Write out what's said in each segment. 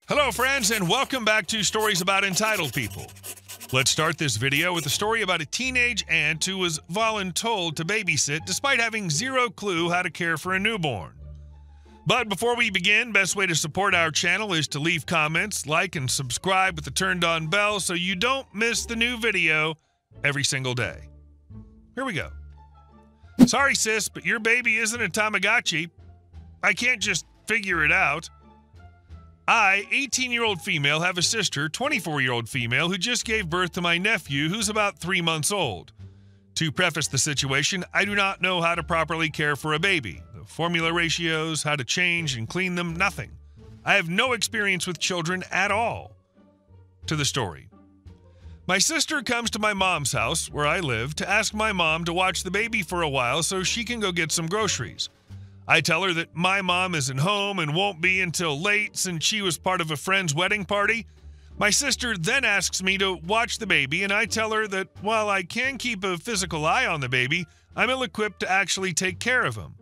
Hello, friends, and welcome back to Stories About Entitled People. Let's start this video with a story about a teenage aunt who was voluntold to babysit despite having zero clue how to care for a newborn. But before we begin, best way to support our channel is to leave comments, like, and subscribe with the turned-on bell so you don't miss the new video every single day. Here we go. Sorry, sis, but your baby isn't a Tamagotchi. I can't just figure it out. I, 18-year-old female, have a sister, 24-year-old female, who just gave birth to my nephew, who's about 3 months old. To preface the situation, I do not know how to properly care for a baby. The formula ratios, how to change and clean them, nothing. I have no experience with children at all. To the story. My sister comes to my mom's house, where I live, to ask my mom to watch the baby for a while so she can go get some groceries. I tell her that my mom isn't home and won't be until late since she was part of a friend's wedding party. My sister then asks me to watch the baby, and I tell her that while I can keep a physical eye on the baby, I'm ill-equipped to actually take care of him.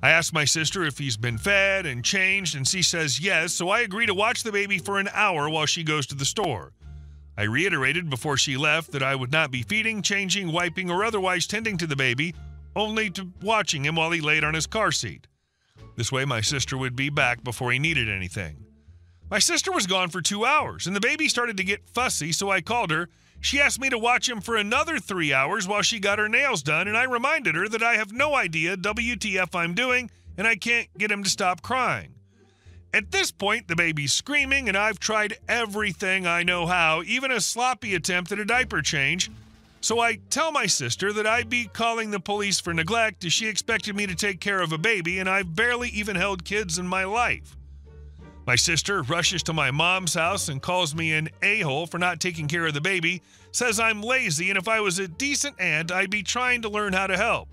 I ask my sister if he's been fed and changed, and she says yes, so I agree to watch the baby for an hour while she goes to the store. I reiterated before she left that I would not be feeding, changing, wiping, or otherwise tending to the baby, only to watching him while he laid on his car seat. This way my sister would be back before he needed anything. My sister was gone for 2 hours, and the baby started to get fussy, so I called her. She asked me to watch him for another 3 hours while she got her nails done, and I reminded her that I have no idea WTF I'm doing, and I can't get him to stop crying. At this point, the baby's screaming, and I've tried everything I know how, even a sloppy attempt at a diaper change. So I tell my sister that I'd be calling the police for neglect as she expected me to take care of a baby, and I've barely even held kids in my life. My sister rushes to my mom's house and calls me an a-hole for not taking care of the baby, says I'm lazy, and if I was a decent aunt, I'd be trying to learn how to help.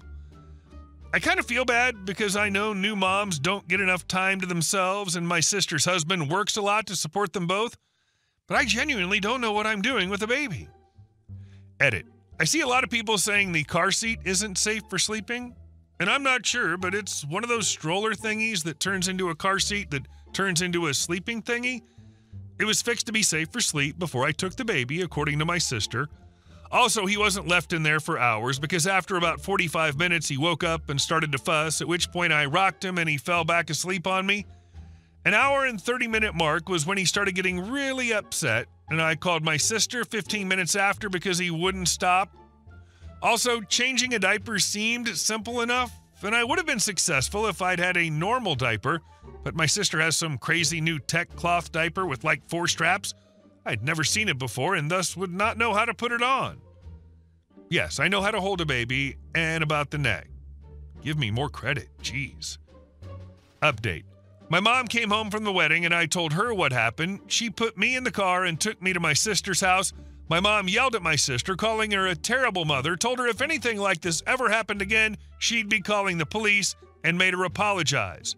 I kind of feel bad because I know new moms don't get enough time to themselves, and my sister's husband works a lot to support them both, but I genuinely don't know what I'm doing with a baby. Edit. I see a lot of people saying the car seat isn't safe for sleeping, and I'm not sure, but it's one of those stroller thingies that turns into a car seat that turns into a sleeping thingy. It was fixed to be safe for sleep before I took the baby, according to my sister. Also, he wasn't left in there for hours because after about 45 minutes, he woke up and started to fuss, at which point I rocked him and he fell back asleep on me. An hour and 30-minute mark was when he started getting really upset, and I called my sister 15 minutes after because he wouldn't stop. Also, changing a diaper seemed simple enough, and I would have been successful if I'd had a normal diaper, but my sister has some crazy new tech cloth diaper with like 4 straps. I'd never seen it before and thus would not know how to put it on. Yes, I know how to hold a baby and about the neck. Give me more credit, jeez. Update. My mom came home from the wedding and I told her what happened. She put me in the car and took me to my sister's house. My mom yelled at my sister, calling her a terrible mother, told her if anything like this ever happened again, she'd be calling the police, and made her apologize.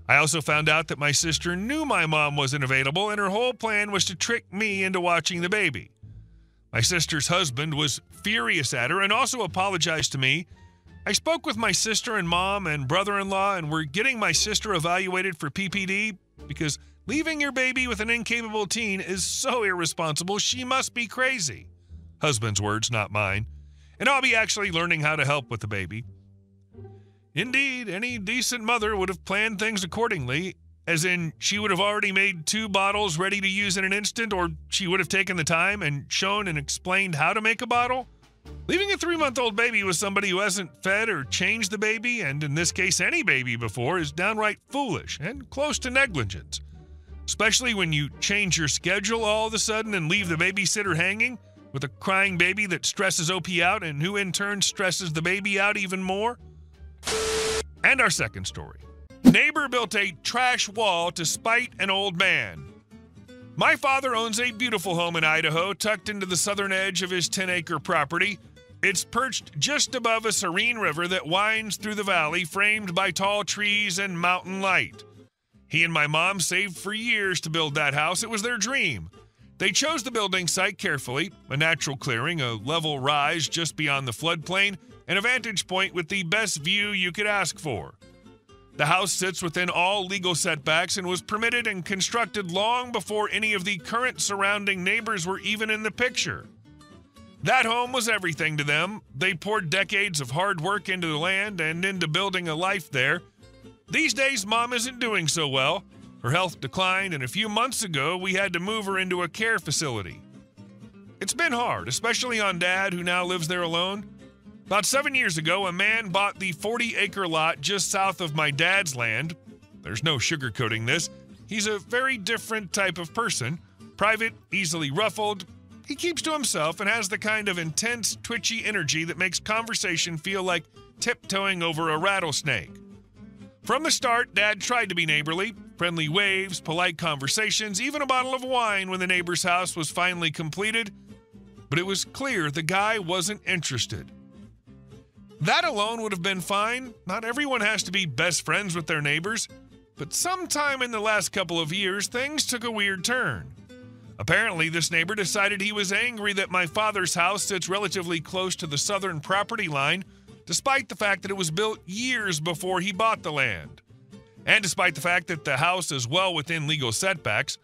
I also found out that my sister knew my mom wasn't available and her whole plan was to trick me into watching the baby. My sister's husband was furious at her and also apologized to me. I spoke with my sister and mom and brother-in-law, and we're getting my sister evaluated for PPD because leaving your baby with an incapable teen is so irresponsible, she must be crazy. Husband's words, not mine. And I'll be actually learning how to help with the baby. Indeed, any decent mother would have planned things accordingly, as in she would have already made 2 bottles ready to use in an instant, or she would have taken the time and shown and explained how to make a bottle. Leaving a 3-month-old baby with somebody who hasn't fed or changed the baby, and in this case any baby before, is downright foolish and close to negligence. Especially when you change your schedule all of a sudden and leave the babysitter hanging with a crying baby that stresses OP out and who in turn stresses the baby out even more. And our second story. Neighbor built a trash wall to spite an old man. My father owns a beautiful home in Idaho tucked into the southern edge of his 10-acre property. It's perched just above a serene river that winds through the valley, framed by tall trees and mountain light. He and my mom saved for years to build that house. It was their dream. They chose the building site carefully, a natural clearing, a level rise just beyond the floodplain, and a vantage point with the best view you could ask for. The house sits within all legal setbacks and was permitted and constructed long before any of the current surrounding neighbors were even in the picture. That home was everything to them. They poured decades of hard work into the land and into building a life there. These days, Mom isn't doing so well. Her health declined, and a few months ago, we had to move her into a care facility. It's been hard, especially on Dad, who now lives there alone. About 7 years ago, a man bought the 40-acre lot just south of my dad's land. There's no sugarcoating this. He's a very different type of person. Private, easily ruffled. He keeps to himself and has the kind of intense, twitchy energy that makes conversation feel like tiptoeing over a rattlesnake. From the start, Dad tried to be neighborly. Friendly waves, polite conversations, even a bottle of wine when the neighbor's house was finally completed. But it was clear the guy wasn't interested. That alone would have been fine. Not everyone has to be best friends with their neighbors. But sometime in the last couple of years, things took a weird turn. Apparently, this neighbor decided he was angry that my father's house sits relatively close to the southern property line, despite the fact that it was built years before he bought the land. And despite the fact that the house is well within legal setbacks.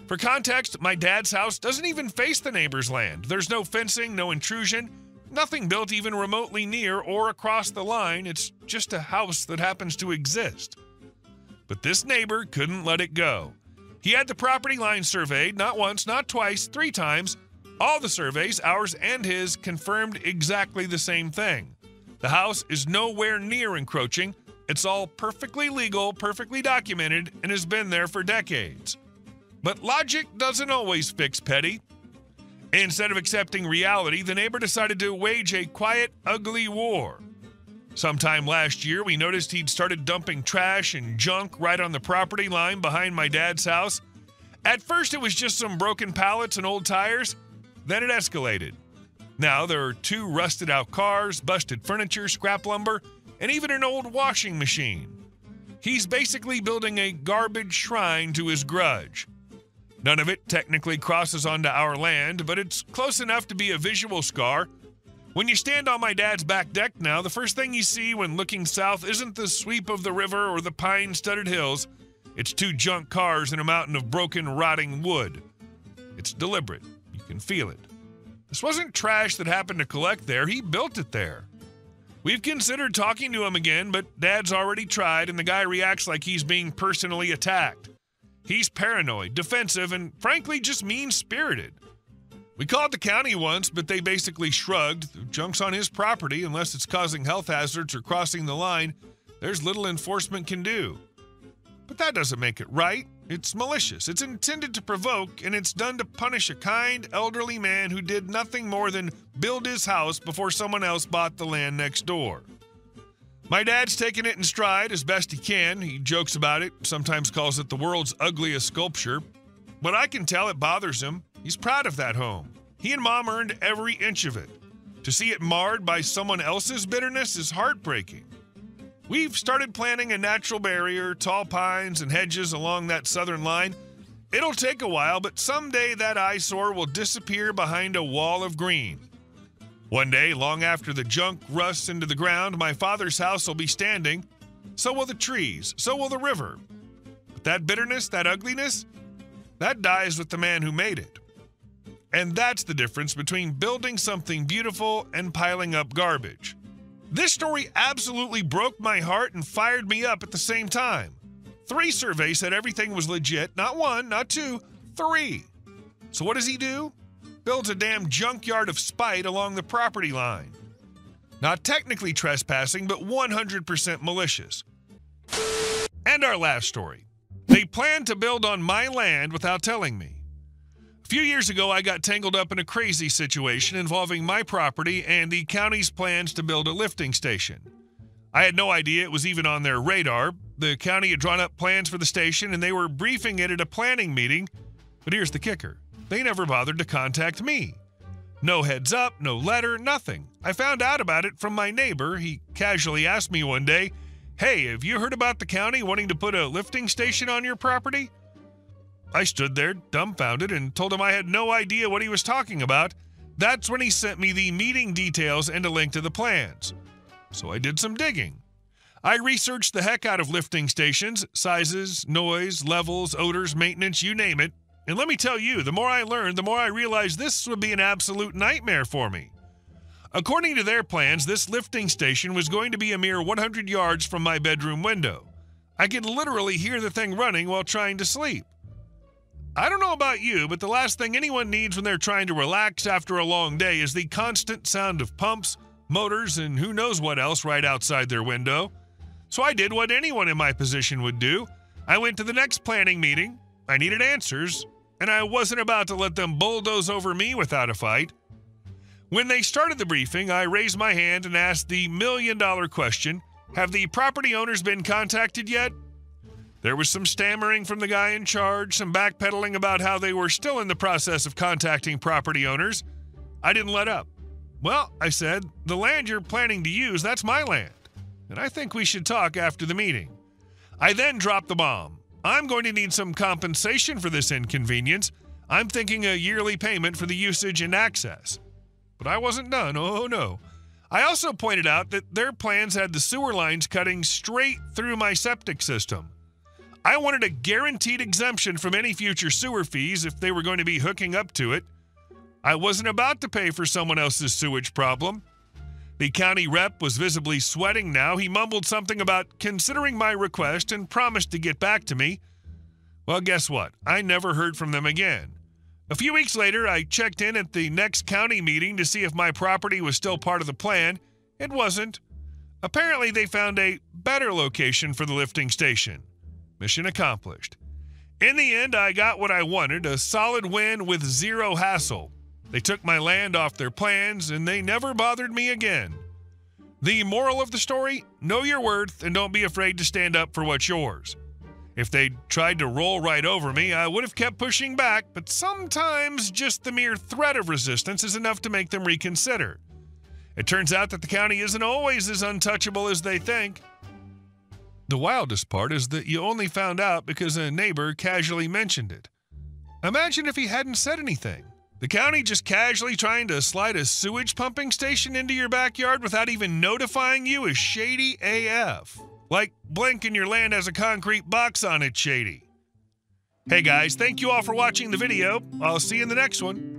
For context, my dad's house doesn't even face the neighbor's land. There's no fencing, no intrusion. Nothing built even remotely near or across the line. It's just a house that happens to exist. But this neighbor couldn't let it go. He had the property line surveyed, not once, not twice, 3 times. All the surveys, ours and his, confirmed exactly the same thing. The house is nowhere near encroaching. It's all perfectly legal, perfectly documented, and has been there for decades. But logic doesn't always fix petty. Instead of accepting reality, the neighbor decided to wage a quiet, ugly war. Sometime last year, we noticed he'd started dumping trash and junk right on the property line behind my dad's house. At first, it was just some broken pallets and old tires. Then it escalated. Now there are 2 rusted-out cars, busted furniture, scrap lumber, and even an old washing machine. He's basically building a garbage shrine to his grudge. None of it technically crosses onto our land, but it's close enough to be a visual scar. When you stand on my dad's back deck now, the first thing you see when looking south isn't the sweep of the river or the pine-studded hills. It's 2 junk cars and a mountain of broken, rotting wood. It's deliberate. You can feel it. This wasn't trash that happened to collect there. He built it there. We've considered talking to him again, but Dad's already tried, and the guy reacts like he's being personally attacked. He's paranoid, defensive, and frankly just mean-spirited. We called the county once, but they basically shrugged. The junk's on his property. Unless it's causing health hazards or crossing the line, there's little enforcement can do. But that doesn't make it right. It's malicious. It's intended to provoke, and it's done to punish a kind, elderly man who did nothing more than build his house before someone else bought the land next door. My dad's taken it in stride as best he can. He jokes about it, sometimes calls it the world's ugliest sculpture. But I can tell it bothers him. He's proud of that home. He and Mom earned every inch of it. To see it marred by someone else's bitterness is heartbreaking. We've started planting a natural barrier, tall pines and hedges along that southern line. It'll take a while, but someday that eyesore will disappear behind a wall of green. One day, long after the junk rusts into the ground, my father's house will be standing. So will the trees. So will the river. But that bitterness, that ugliness, that dies with the man who made it. And that's the difference between building something beautiful and piling up garbage. This story absolutely broke my heart and fired me up at the same time. 3 surveys said everything was legit. Not 1, not 2, 3. So what does he do? Builds a damn junkyard of spite along the property line. Not technically trespassing, but 100% malicious. And our last story. They planned to build on my land without telling me. A few years ago, I got tangled up in a crazy situation involving my property and the county's plans to build a lifting station. I had no idea it was even on their radar. The county had drawn up plans for the station, and they were briefing it at a planning meeting. But here's the kicker. They never bothered to contact me. No heads up, no letter, nothing. I found out about it from my neighbor. He casually asked me one day, "Hey, have you heard about the county wanting to put a lifting station on your property?" I stood there, dumbfounded, and told him I had no idea what he was talking about. That's when he sent me the meeting details and a link to the plans. So I did some digging. I researched the heck out of lifting stations, sizes, noise, levels, odors, maintenance, you name it. And let me tell you, the more I learned, the more I realized this would be an absolute nightmare for me. According to their plans, this lifting station was going to be a mere 100 yards from my bedroom window. I could literally hear the thing running while trying to sleep. I don't know about you, but the last thing anyone needs when they're trying to relax after a long day is the constant sound of pumps, motors, and who knows what else right outside their window. So I did what anyone in my position would do. I went to the next planning meeting. I needed answers, and I wasn't about to let them bulldoze over me without a fight. When they started the briefing, I raised my hand and asked the million-dollar question, have the property owners been contacted yet? There was some stammering from the guy in charge, some backpedaling about how they were still in the process of contacting property owners. I didn't let up. Well, I said, the land you're planning to use, that's my land, and I think we should talk after the meeting. I then dropped the bomb. I'm going to need some compensation for this inconvenience. I'm thinking a yearly payment for the usage and access. But I wasn't done, oh no. I also pointed out that their plans had the sewer lines cutting straight through my septic system. I wanted a guaranteed exemption from any future sewer fees if they were going to be hooking up to it. I wasn't about to pay for someone else's sewage problem. The county rep was visibly sweating now. He mumbled something about considering my request and promised to get back to me. Well, guess what? I never heard from them again. A few weeks later, I checked in at the next county meeting to see if my property was still part of the plan. It wasn't. Apparently, they found a better location for the lifting station. Mission accomplished. In the end, I got what I wanted, a solid win with zero hassle. They took my land off their plans, and they never bothered me again. The moral of the story? Know your worth and don't be afraid to stand up for what's yours. If they'd tried to roll right over me, I would have kept pushing back, but sometimes just the mere threat of resistance is enough to make them reconsider. It turns out that the county isn't always as untouchable as they think. The wildest part is that you only found out because a neighbor casually mentioned it. Imagine if he hadn't said anything. The county just casually trying to slide a sewage pumping station into your backyard without even notifying you is shady AF. Like blinking your land has a concrete box on it shady. Hey guys, thank you all for watching the video. I'll see you in the next one.